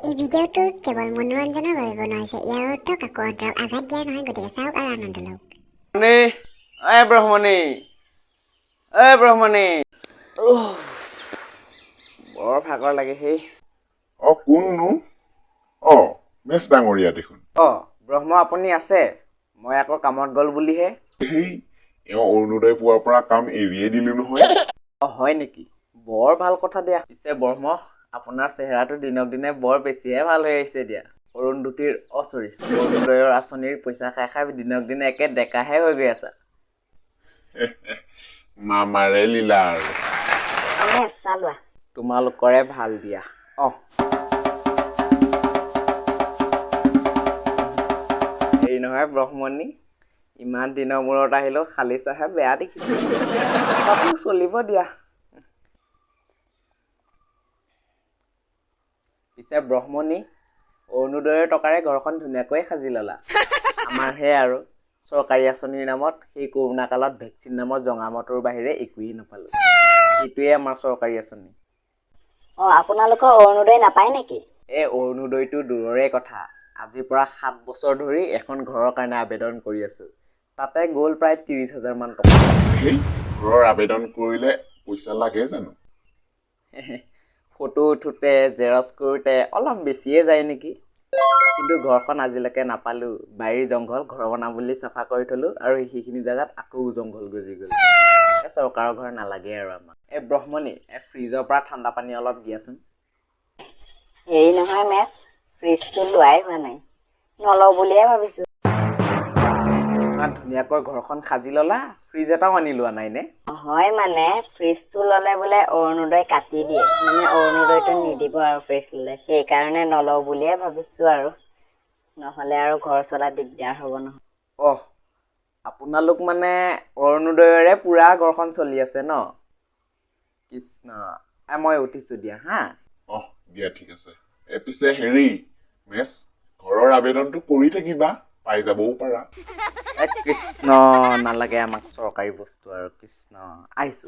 এই ভিডিঅ'টো কেৱল মনোৰঞ্জনৰ বাবে বনোৱা হৈছে। ইয়াৰ অৰ্থ কাকো অন্তৰক আঘাত দিয়াৰ নহয়, গতিকে চাওক আৰু আনন্দ লওক। ব্ৰহ্মণী বৰ ভাগৰ লাগে হেই। কোননো? মেছ ডাঙৰীয়া দেখোন। ব্ৰহ্ম আপুনি আছে? মই আকৌ কামত গ'ল বুলিহে। অৰুণোদয় পোৱাৰ পৰা কাম এৰিয়ে দিলো নহয়। হয় নেকি? বৰ ভাল কথা দিয়া। পিছে ব্ৰহ্ম, আপোনাৰ চেহেৰাটো দিনক দিনে বৰ বেছিহে ভাল হৈ আহিছে দিয়া। অৰুণোদয়ৰ আঁচনিৰ পইচা খাই খাই দিনক দিনে একে ডেকাহে হৈ গৈ আছা। মামাৰে লীলা আৰু। চালোৱা তোমালোকৰে ভাল দিয়া। হেৰি নহয় ব্ৰহ্মণী, ইমান দিনৰ মূৰত আহিলেও খালি চাহে বেয়া দেখিছে। তথাপিও চলিব দিয়া। পিছে ব্ৰহ্মণী, অৰুণোদয়ৰ টকাৰে ঘৰখন ধুনীয়াকৈ সাজি ললা। আমাৰহে আৰু চৰকাৰী আঁচনিৰ নামত সেই কৰোণা কালত ভেকচিন নামৰ জঙামটোৰ বাহিৰে একোৱেই নাপালো। সেইটোৱে আমাৰ চৰকাৰী আঁচনি। আপোনালোকৰ অৰুণোদয় নাপায় নেকি? অৰুণোদয়টো দূৰৰে কথা। আজিৰ পৰা 7 বছৰ ধৰি এখন ঘৰৰ কাৰণে আবেদন কৰি আছো। তাতে গ'ল প্ৰায় 30,000 মান টকা। ঘৰৰ আবেদন কৰিলে পইচা লাগে জানো? ফটো উঠোতে, জেৰক্স কৰোতে অলপ বেছিয়ে যায় নেকি। কিন্তু ঘৰখন আজিলৈকে নাপালো। বাৰীৰ জংঘল ঘৰ বনাম বুলি চাফা কৰি থলো, আৰু সেইখিনি জেগাত আকৌ জংঘল গজি গ'ল। চৰকাৰৰ ঘৰ নালাগে আৰু আমাক। ব্ৰহ্মণী, ফ্ৰিজৰ পৰা ঠাণ্ডা পানী অলপ দিয়াচোন। হেৰি নহয় মেছ, ফ্ৰিজটো লোৱাই হোৱা নাই, নলওঁ বুলিয়ে ভাবিছো। ইমান ধুনীয়াকৈ ঘৰখন সাজি ললা, ফ্ৰিজ এটাও আনি লোৱা নাই নে? হয় মানে ফ্ৰিজটো ল'লে বোলে অৰুণোদয় কাটি দিয়ে, মানে অৰুণোদয়টো নিদিব আৰু ফ্ৰিজ ল'লে। সেইকাৰণে নলওঁ বুলিয়ে ভাবিছো আৰু, নহ'লে আৰু ঘৰ চলা দিগদাৰ হ'ব নহয়। আপোনালোক মানে অৰুণোদয়ৰে পুৰা ঘৰখন চলি আছে ন? কৃষ্ণ, মই উঠিছো দিয়া হা। দিয়া ঠিক আছে। পিছে হেৰি মেছ, ঘৰৰ আবেদনটো কৰি থাকিবা, পাই যাবও পাৰা। কৃষ্ণ, নালাগে আমাক চৰকাৰী বস্তু আৰু। কৃষ্ণ, আহিছো।